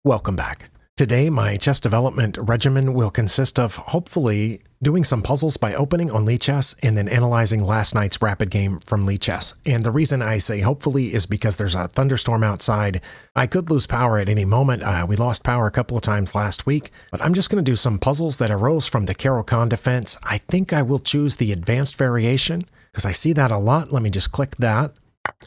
Welcome back. Today, my chess development regimen will consist of, hopefully, doing some puzzles by opening on Lichess and then analyzing last night's rapid game from Lichess. And the reason I say hopefully is because there's a thunderstorm outside. I could lose power at any moment. We lost power a couple of times last week, but I'm just going to do some puzzles that arose from the Caro-Kann defense. I think I will choose the advanced variation because I see that a lot. Let me just click that.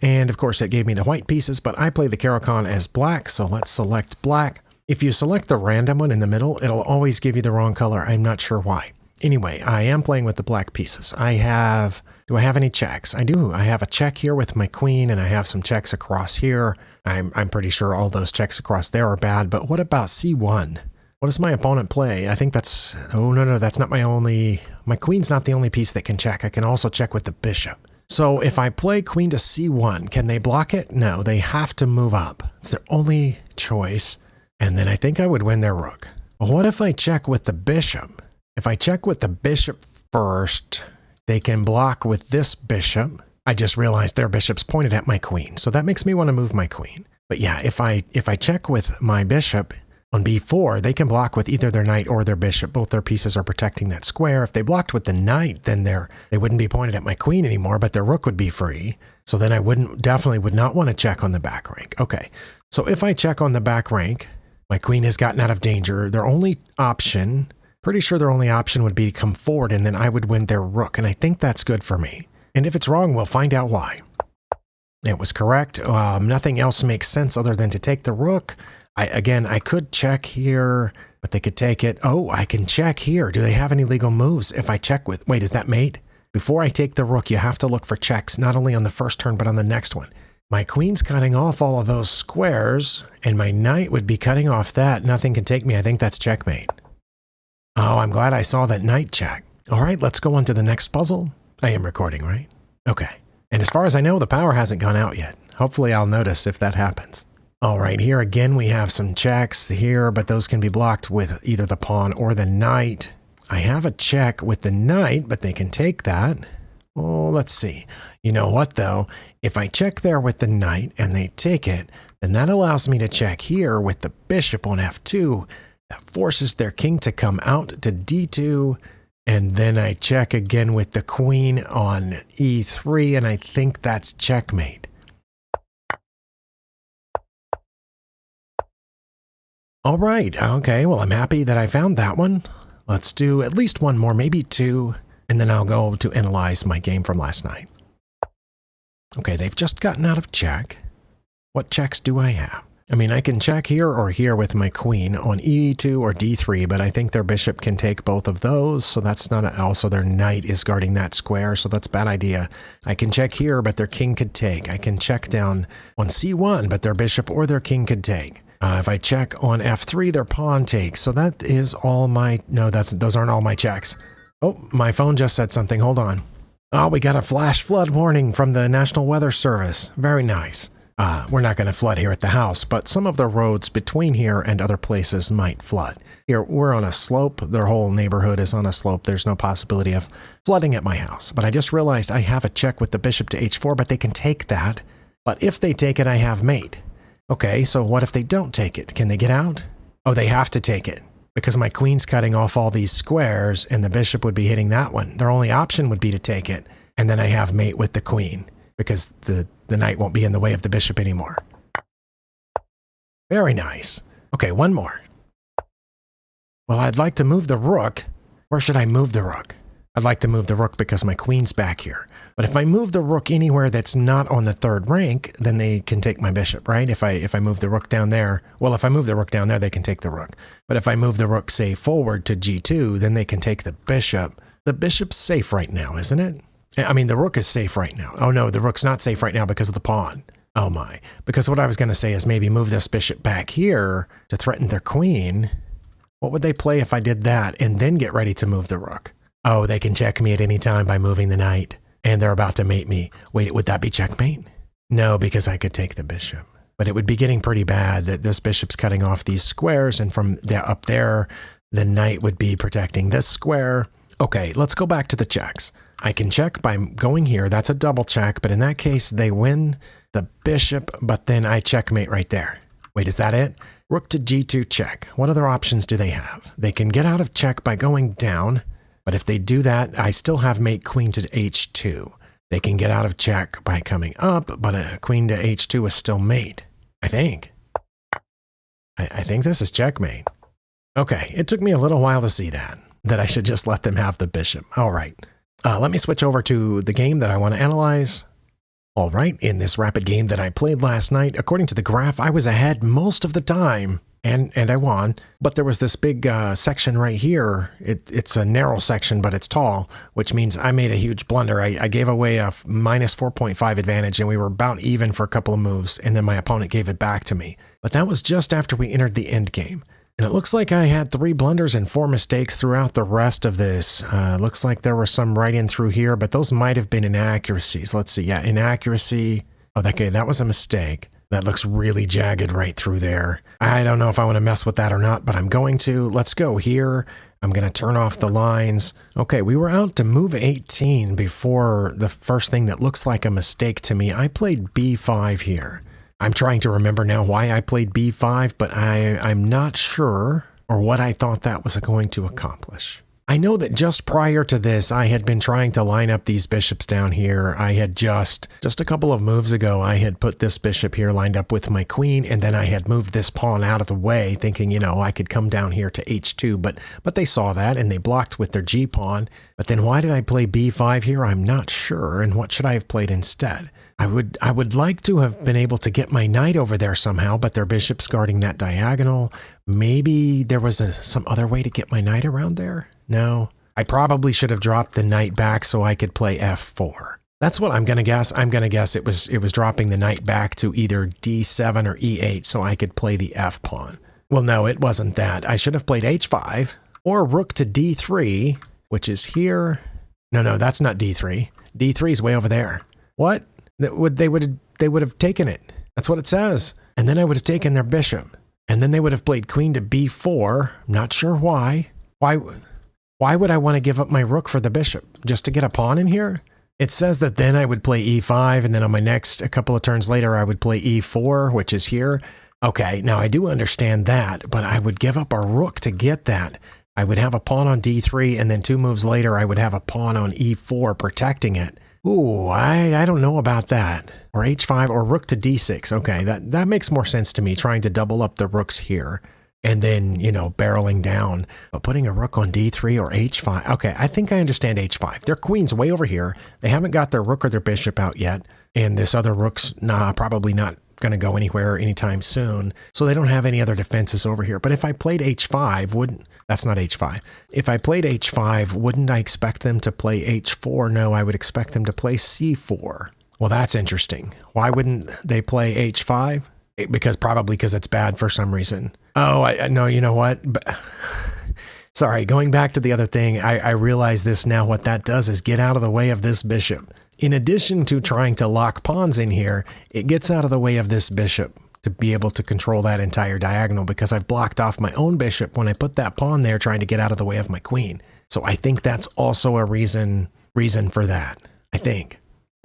And of course, it gave me the white pieces, but I play the Caro-Kann as black, so let's select black. If you select the random one in the middle, it'll always give you the wrong color. I'm not sure why. Anyway, I am playing with the black pieces. Do I have any checks? I do. I have a check here with my queen, and I have some checks across here. I'm pretty sure all those checks across there are bad, but what about C1? What does my opponent play? I think that's, oh no, that's not my queen's not the only piece that can check. I can also check with the bishop. So if I play queen to C1, can they block it? No, they have to move up. It's their only choice. And then I think I would win their rook. Well, what if I check with the bishop? If I check with the bishop first, they can block with this bishop. I just realized their bishop's pointed at my queen, so that makes me want to move my queen. But yeah, if I check with my bishop on b4, they can block with either their knight or their bishop. Both their pieces are protecting that square. If they blocked with the knight, then they wouldn't be pointed at my queen anymore, but their rook would be free. So then I definitely would not want to check on the back rank. Okay, so if I check on the back rank, my queen has gotten out of danger. Their only option, pretty sure their only option would be to come forward, and then I would win their rook, and I think that's good for me. And if it's wrong, we'll find out why. It was correct. Nothing else makes sense other than to take the rook. I could check here, but they could take it. Oh, I can check here. Do they have any legal moves if I check with... Wait, is that mate? Before I take the rook, you have to look for checks, not only on the first turn, but on the next one. My queen's cutting off all of those squares, and my knight would be cutting off that. Nothing can take me. I think that's checkmate. Oh, I'm glad I saw that knight check. All right, let's go on to the next puzzle. I am recording, right? Okay. And as far as I know, the power hasn't gone out yet. Hopefully I'll notice if that happens. All right, here again we have some checks here, but those can be blocked with either the pawn or the knight. I have a check with the knight, but they can take that. Oh, let's see. You know what, though? If I check there with the knight and they take it, then that allows me to check here with the bishop on f2. That forces their king to come out to d2. And then I check again with the queen on e3, and I think that's checkmate. All right. Okay, well, I'm happy that I found that one. Let's do at least one more, maybe two. And then I'll go to analyze my game from last night. Okay, they've just gotten out of check. What checks do I have? I mean, I can check here or here with my queen on e2 or d3, but I think their bishop can take both of those, so that's not... Also, their knight is guarding that square, so that's a bad idea. I can check here, but their king could take. I can check down on c1, but their bishop or their king could take. If I check on f3, their pawn takes. So that is all my... No, those aren't all my checks. Oh, my phone just said something. Hold on. Oh, we got a flash flood warning from the National Weather Service. Very nice. We're not going to flood here at the house, but some of the roads between here and other places might flood. Here, we're on a slope. Their whole neighborhood is on a slope. There's no possibility of flooding at my house. But I just realized I have a check with the bishop to h4, but they can take that. But if they take it, I have mate. Okay, so what if they don't take it? Can they get out? Oh, they have to take it, because my queen's cutting off all these squares, and the bishop would be hitting that one. Their only option would be to take it, and then I have mate with the queen, because the knight won't be in the way of the bishop anymore. Very nice. Okay, one more. Well, I'd like to move the rook. Where should I move the rook? I'd like to move the rook because my queen's back here. But if I move the rook anywhere that's not on the third rank, then they can take my bishop, right? If I move the rook down there, well, if I move the rook down there, they can take the rook. But if I move the rook, say, forward to g2, then they can take the bishop. The bishop's safe right now, isn't it? I mean, the rook is safe right now. Oh no, the rook's not safe right now because of the pawn. Oh my. Because what I was going to say is maybe move this bishop back here to threaten their queen. What would they play if I did that and then get ready to move the rook? Oh, they can check me at any time by moving the knight. And they're about to mate me. Wait, would that be checkmate? No, because I could take the bishop. But it would be getting pretty bad that this bishop's cutting off these squares, and from up there, the knight would be protecting this square. Okay, let's go back to the checks. I can check by going here. That's a double check, but in that case, they win the bishop, but then I checkmate right there. Wait, is that it? Rook to g2 check. What other options do they have? They can get out of check by going down, but if they do that, I still have mate queen to h2. They can get out of check by coming up, but a queen to h2 is still mate. I think. I think this is checkmate. Okay, it took me a little while to see that I should just let them have the bishop. All right. Let me switch over to the game that I want to analyze. All right, in this rapid game that I played last night, according to the graph, I was ahead most of the time, and I won. But there was this big section right here. It's a narrow section, but it's tall, which means I made a huge blunder. I gave away a minus 4.5 advantage, and we were about even for a couple of moves, and then my opponent gave it back to me. But that was just after we entered the end game. And it looks like I had 3 blunders and 4 mistakes throughout the rest of this. Looks like there were some right in through here, but those might have been inaccuracies. Let's see. Yeah, inaccuracy. Oh, okay, that was a mistake. That looks really jagged right through there. I don't know if I want to mess with that or not, but I'm going to. Let's go here. I'm going to turn off the lines. Okay, we were out to move 18 before the first thing that looks like a mistake to me. I played b5 here. I'm trying to remember now why I played b5, but I'm not sure or what I thought that was going to accomplish. I know that just prior to this, I had been trying to line up these bishops down here. I had just a couple of moves ago, I had put this bishop here lined up with my queen, and then I had moved this pawn out of the way, thinking, you know, I could come down here to h2, but they saw that, and they blocked with their g-pawn. But then why did I play b5 here? I'm not sure, and what should I have played instead? I would like to have been able to get my knight over there somehow, but their bishop's guarding that diagonal. Maybe there was some other way to get my knight around there? No. I probably should have dropped the knight back so I could play f4. That's what I'm going to guess. I'm going to guess it was dropping the knight back to either d7 or e8 so I could play the f pawn. Well, no, it wasn't that. I should have played h5 or rook to d3, which is here. No, that's not d3. d3 is way over there. What? They would have taken it. That's what it says. And then I would have taken their bishop. And then they would have played queen to b4. I'm not sure why. Why would I want to give up my rook for the bishop? Just to get a pawn in here? It says that then I would play e5, and then on my next, a couple of turns later, I would play e4, which is here. Okay, now I do understand that, but I would give up a rook to get that. I would have a pawn on d3, and then 2 moves later, I would have a pawn on e4 protecting it. Ooh, I don't know about that. Or h5 or rook to d6. Okay, that makes more sense to me, trying to double up the rooks here. And then, you know, barreling down. But putting a rook on d3 or h5. Okay, I think I understand h5. Their queen's way over here. They haven't got their rook or their bishop out yet. And this other rook's probably not going to go anywhere anytime soon. So they don't have any other defenses over here. But if I played h5, that's not h5. If I played h5, wouldn't I expect them to play h4? No, I would expect them to play c4. Well, that's interesting. Why wouldn't they play h5? Probably because it's bad for some reason. Oh, I know, you know what? Sorry, going back to the other thing, I realize this now. What that does is get out of the way of this bishop. In addition to trying to lock pawns in here, it gets out of the way of this bishop to be able to control that entire diagonal, because I've blocked off my own bishop when I put that pawn there trying to get out of the way of my queen. So I think that's also a reason for that, I think.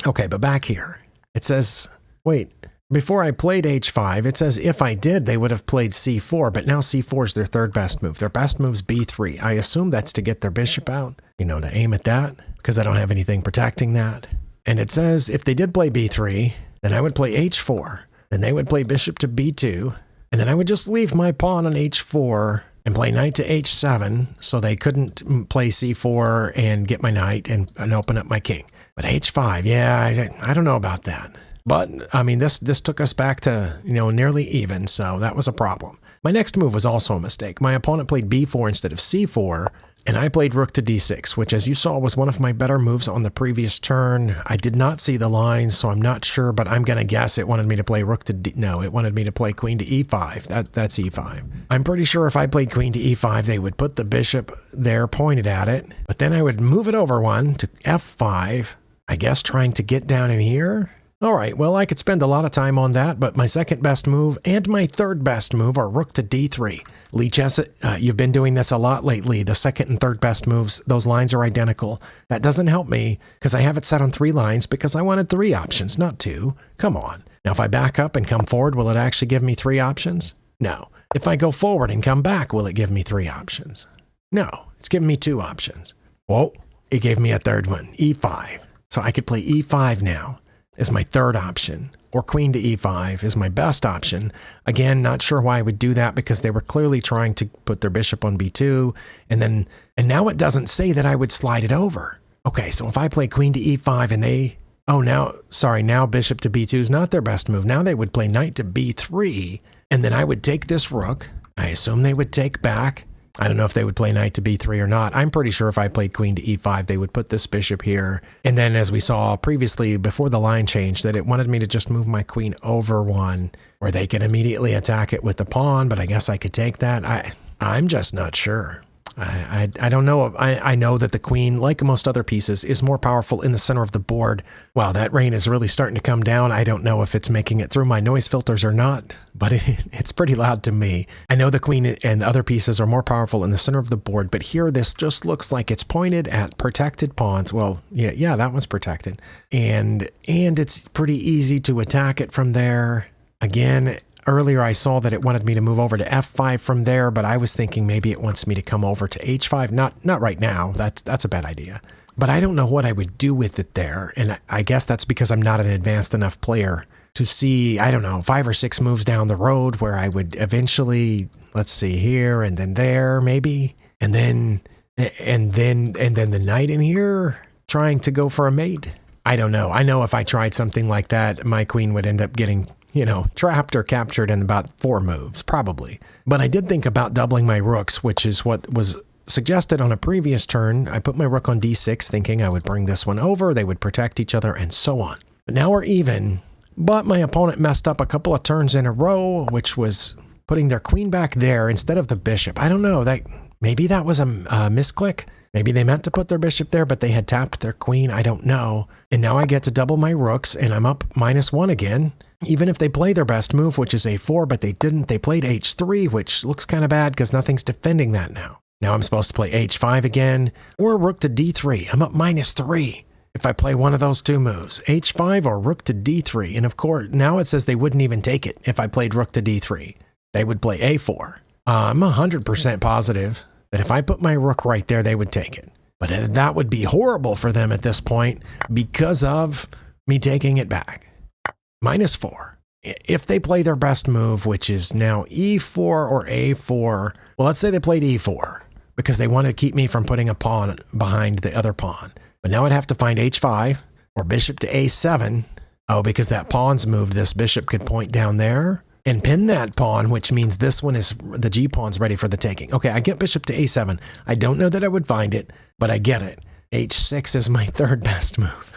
Okay, but back here, it says, wait, before I played h5, it says if I did, they would have played c4, but now c4 is their third best move. Their best move's b3. I assume that's to get their bishop out, you know, to aim at that, because I don't have anything protecting that. And it says if they did play b3, then I would play h4. Then they would play bishop to b2, and then I would just leave my pawn on h4 and play knight to h7, so they couldn't play c4 and get my knight and open up my king. But h5, yeah, I don't know about that. But, I mean, this took us back to, you know, nearly even, so that was a problem. My next move was also a mistake. My opponent played b4 instead of c4, and I played rook to d6, which, as you saw, was one of my better moves on the previous turn. I did not see the lines, so I'm not sure, but I'm going to guess it wanted me to play rook to no, it wanted me to play queen to e5. That's e5. I'm pretty sure if I played queen to e5, they would put the bishop there pointed at it, but then I would move it over one to f5, I guess trying to get down in here. All right, well, I could spend a lot of time on that, but my second best move and my third best move are rook to d3. Lichess, you've been doing this a lot lately. The second and third best moves, those lines are identical. That doesn't help me because I have it set on 3 lines because I wanted 3 options, not 2. Come on. Now, if I back up and come forward, will it actually give me 3 options? No. If I go forward and come back, will it give me 3 options? No, it's giving me 2 options. Whoa, it gave me a third one, e5. So I could play e5 now as my third option, or queen to e5 is my best option. Again, not sure why I would do that because they were clearly trying to put their bishop on b2, and now it doesn't say that I would slide it over. Okay, so if I play queen to e5 and they, now bishop to b2 is not their best move. Now they would play knight to b3, and then I would take this rook. I assume they would take back. I don't know if they would play knight to b3 or not. I'm pretty sure if I played queen to e5, they would put this bishop here. And then as we saw previously before the line changed, that it wanted me to just move my queen over one, where they could immediately attack it with the pawn, but I guess I could take that. I'm just not sure. I don't know. I know that the queen, like most other pieces, is more powerful in the center of the board. Wow, that rain is really starting to come down. I don't know if it's making it through my noise filters or not, but it's pretty loud to me. I know the queen and other pieces are more powerful in the center of the board, but here this just looks like it's pointed at protected pawns. Well, yeah, that one's protected. And it's pretty easy to attack it from there. Again, earlier I saw that it wanted me to move over to f5 from there, but I was thinking maybe it wants me to come over to h5. Not right now. That's a bad idea. But I don't know what I would do with it there, and I guess that's because I'm not an advanced enough player to see, I don't know, 5 or 6 moves down the road where I would eventually, let's see, here and then there maybe, and then the knight in here trying to go for a mate. I don't know. I know if I tried something like that, my queen would end up getting, trapped or captured in about 4 moves, probably. But I did think about doubling my rooks, which is what was suggested on a previous turn. I put my rook on d6 thinking I would bring this one over, they would protect each other, and so on. But now we're even, but my opponent messed up a couple of turns in a row, which was putting their queen back there instead of the bishop. I don't know, maybe that was a misclick. Maybe they meant to put their bishop there, but they had tapped their queen. I don't know. And now I get to double my rooks, and I'm up -1 again. Even if they play their best move, which is a4, but they didn't. They played h3, which looks kind of bad because nothing's defending that now. Now I'm supposed to play h5 again, or rook to d3. I'm up -3 if I play one of those 2 moves, h5 or rook to d3. And of course, now it says they wouldn't even take it if I played rook to d3. They would play a4. I'm 100% positive that if I put my rook right there, they would take it. But that would be horrible for them at this point because of me taking it back. -4. If they play their best move, which is now e4 or a4, well, let's say they played e4 because they wanted to keep me from putting a pawn behind the other pawn. But now I'd have to find h5 or bishop to a7. Oh, because that pawn's moved, this bishop could point down there and pin that pawn, which means this one is, the G pawn's ready for the taking. Okay, I get bishop to a7. I don't know that I would find it, but I get it. h6 is my 3rd best move.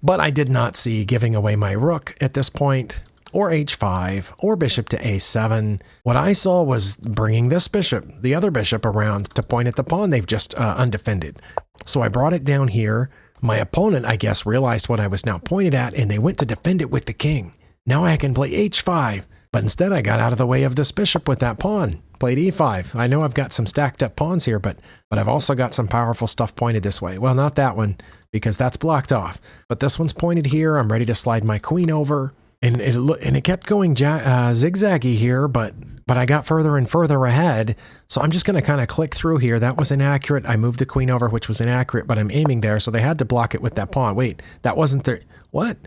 But I did not see giving away my rook at this point, or h5, or bishop to a7. What I saw was bringing this bishop, the other bishop, around to point at the pawn they've just undefended. So I brought it down here. My opponent, I guess, realized what I was now pointed at, and they went to defend it with the king. Now I can play h5, but instead I got out of the way of this bishop with that pawn. Played e5. I know I've got some stacked up pawns here, but I've also got some powerful stuff pointed this way. Well, not that one, because that's blocked off. But this one's pointed here. I'm ready to slide my queen over. And it kept going zigzaggy here, but I got further and further ahead. So I'm just going to kind of click through here. That was inaccurate. I moved the queen over, which was inaccurate, but I'm aiming there. So they had to block it with that pawn. Wait, that wasn't there. What?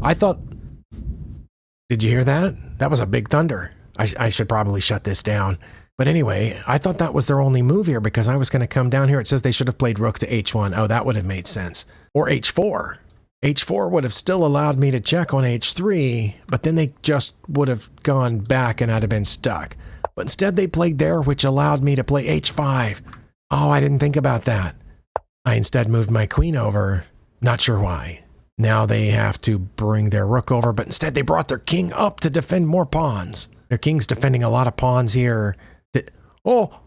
I thought... Did you hear that? That was a big thunder. I should probably shut this down. But anyway, I thought that was their only move here because I was going to come down here. It says they should have played rook to h1. Oh, that would have made sense. Or h4. h4 would have still allowed me to check on h3, but then they just would have gone back and I'd have been stuck. But instead they played there, which allowed me to play h5. Oh, I didn't think about that. I instead moved my queen over. Not sure why. Now they have to bring their rook over, but instead they brought their king up to defend more pawns. Their king's defending a lot of pawns here. Oh,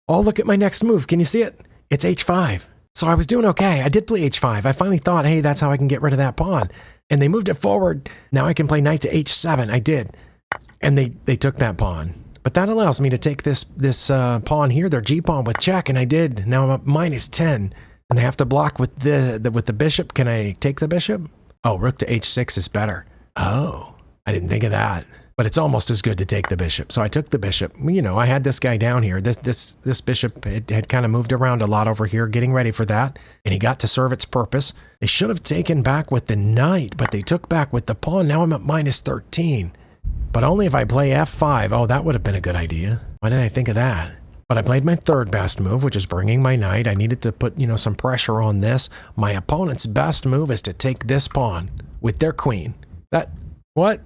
look at my next move. Can you see it? It's h5. So I was doing okay. I did play h5. I finally thought, hey, that's how I can get rid of that pawn. And they moved it forward. Now I can play knight to h7. I did. And they took that pawn. But that allows me to take this pawn here, their g-pawn, with check, and I did. Now I'm up -10. And they have to block with the bishop. Can I take the bishop? Oh, rook to h6 is better. Oh, I didn't think of that. but it's almost as good to take the bishop. So I took the bishop. You know, I had this guy down here. This bishop had kind of moved around a lot over here, getting ready for that, and he got to serve its purpose. They should have taken back with the knight, but they took back with the pawn. Now I'm at -13, but only if I play f5. Oh, that would have been a good idea. Why didn't I think of that? But I played my third best move, which is bringing my knight. I needed to put, you know, some pressure on this. My opponent's best move is to take this pawn with their queen. What?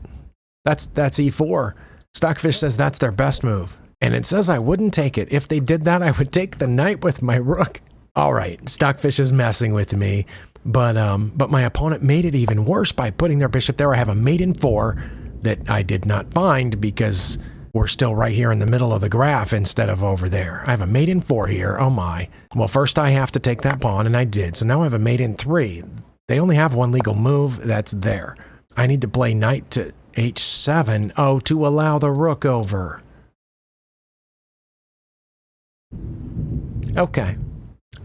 That's e4. Stockfish says that's their best move. And it says I wouldn't take it. If they did that, I would take the knight with my rook. All right, Stockfish is messing with me. But my opponent made it even worse by putting their bishop there. I have a mate in 4 that I did not find because we're still right here in the middle of the graph instead of over there. I have a mate in 4 here. Oh my. Well, first I have to take that pawn, and I did. So now I have a mate in 3. They only have one legal move. That's there. I need to play knight to h7. Oh, to allow the rook over. Okay.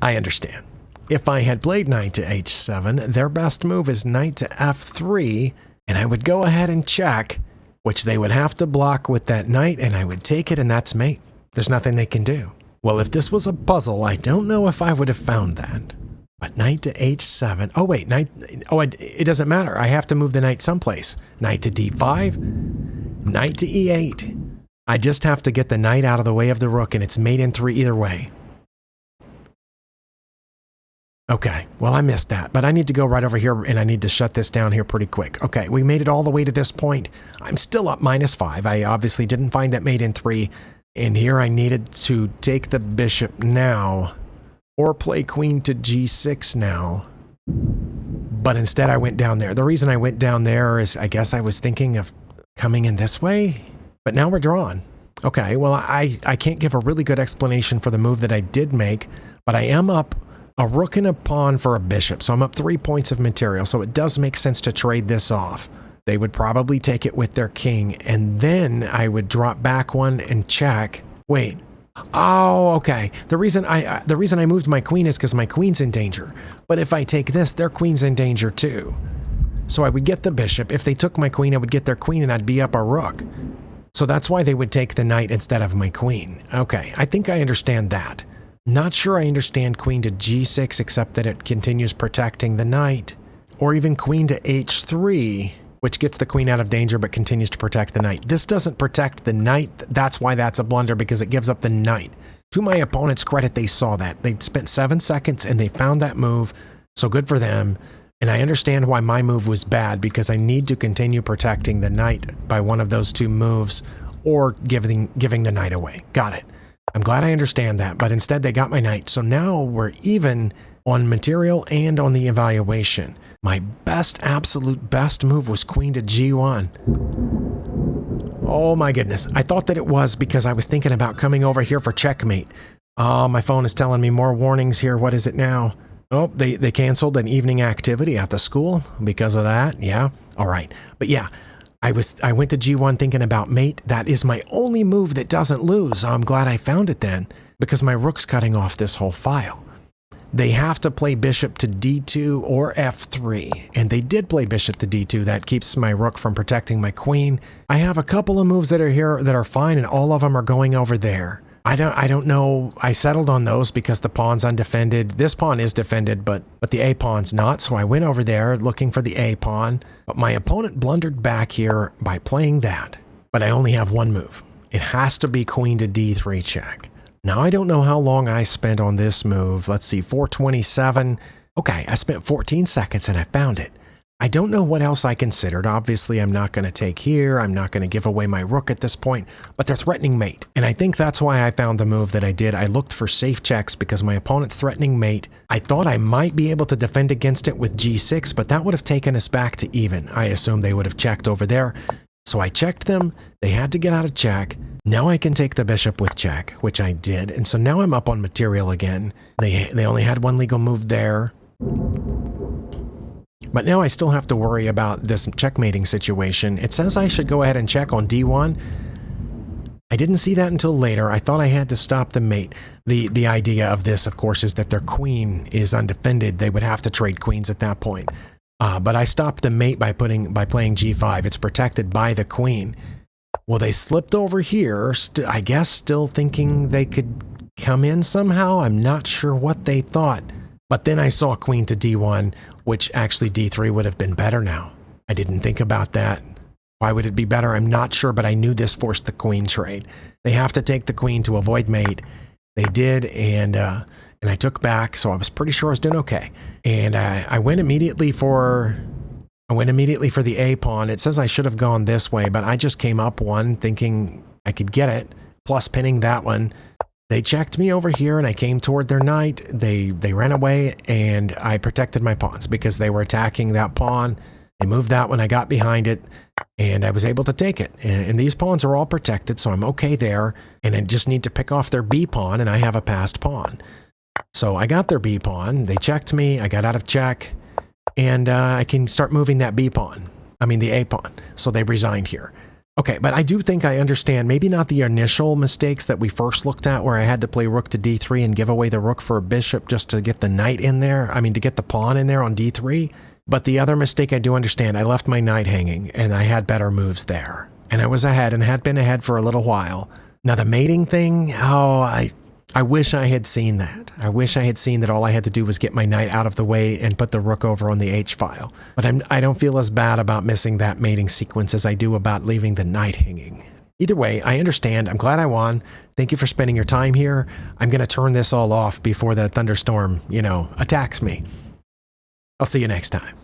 I understand. If I had played knight to h7, their best move is knight to f3, and I would go ahead and check, which they would have to block with that knight, and I would take it, and that's mate. There's nothing they can do. Well, if this was a puzzle, I don't know if I would have found that. But knight to h7. Oh, wait, it doesn't matter. I have to move the knight someplace. Knight to d5, knight to e8. I just have to get the knight out of the way of the rook, and it's mate in 3 either way. Okay, well, I missed that, but I need to go right over here, and I need to shut this down here pretty quick. Okay, we made it all the way to this point. I'm still up -5. I obviously didn't find that mate in 3, and here I needed to take the bishop now, or play queen to g6 now. But instead I went down there. The reason I went down there is I guess I was thinking of coming in this way, but now we're drawn. Okay, well, I can't give a really good explanation for the move that I did make, but I am up a rook and a pawn for a bishop, so I'm up 3 points of material, so it does make sense to trade this off. They would probably take it with their king, and then I would drop back one and check. Wait. Oh, okay. The reason I moved my queen is because my queen's in danger. But if I take this, their queen's in danger too. So I would get the bishop. If they took my queen, I would get their queen, and I'd be up a rook. So that's why they would take the knight instead of my queen. Okay, I think I understand that. Not sure I understand queen to g6, except that it continues protecting the knight. Or even queen to h3, which gets the queen out of danger but continues to protect the knight. This doesn't protect the knight. That's why that's a blunder, because it gives up the knight. To my opponent's credit, they saw that. They'd spent 7 seconds and they found that move, so good for them. And I understand why my move was bad, because I need to continue protecting the knight by one of those 2 moves, or giving the knight away. Got it. I'm glad I understand that, but instead they got my knight. So now we're even on material and on the evaluation. My absolute best move was queen to g1. Oh my goodness. I thought that it was because I was thinking about coming over here for checkmate. Oh, my phone is telling me more warnings here. What is it now? Oh, they canceled an evening activity at the school because of that. Yeah. All right. But yeah. I went to g1 thinking about mate. That is my only move that doesn't lose. I'm glad I found it then, because my rook's cutting off this whole file. They have to play bishop to d2 or f3, and they did play bishop to d2. That keeps my rook from protecting my queen. I have a couple of moves that are here that are fine, and all of them are going over there. I don't know. I settled on those because the pawn's undefended. This pawn is defended, but the a pawn's not. So I went over there looking for the a pawn. But my opponent blundered back here by playing that. But I only have one move. It has to be queen to d3 check. Now I don't know how long I spent on this move. Let's see, 427. Okay, I spent 14 seconds and I found it. I don't know what else I considered. Obviously, I'm not going to take here. I'm not going to give away my rook at this point, but they're threatening mate. And I think that's why I found the move that I did. I looked for safe checks because my opponent's threatening mate. I thought I might be able to defend against it with g6, but that would have taken us back to even. I assumed they would have checked over there. So I checked them. They had to get out of check. Now I can take the bishop with check, which I did. And so now I'm up on material again. They only had one legal move there. But now I still have to worry about this checkmating situation. It says I should go ahead and check on d1. I didn't see that until later. I thought I had to stop the mate. The idea of this, of course, is that their queen is undefended. They would have to trade queens at that point. But I stopped the mate by playing g5. It's protected by the queen. Well, they slipped over here, I guess still thinking they could come in somehow. I'm not sure what they thought. But then I saw queen to d1, which actually d3 would have been better now. I didn't think about that. Why would it be better? I'm not sure, but I knew this forced the queen trade. They have to take the queen to avoid mate. They did, and I took back, so I was pretty sure I was doing okay. And I went immediately for the A pawn. It says I should have gone this way, but I just came up one thinking I could get it, plus pinning that one. They checked me over here, and I came toward their knight. They ran away, and I protected my pawns because they were attacking that pawn. They moved that one. I got behind it, and I was able to take it. And these pawns are all protected, so I'm okay there. And I just need to pick off their B pawn, and I have a passed pawn. So I got their B pawn. They checked me. I got out of check, and I can start moving that B pawn. I mean the A pawn. So they resigned here. Okay, but I do think I understand, maybe not the initial mistakes that we first looked at where I had to play rook to d3 and give away the rook for a bishop just to get the knight in there. I mean, to get the pawn in there on d3. But the other mistake I do understand, I left my knight hanging and I had better moves there. And I was ahead and had been ahead for a little while. Now the mating thing, I wish I had seen that. I wish I had seen that all I had to do was get my knight out of the way and put the rook over on the h-file. But I don't feel as bad about missing that mating sequence as I do about leaving the knight hanging. Either way, I understand. I'm glad I won. Thank you for spending your time here. I'm going to turn this all off before the thunderstorm, attacks me. I'll see you next time.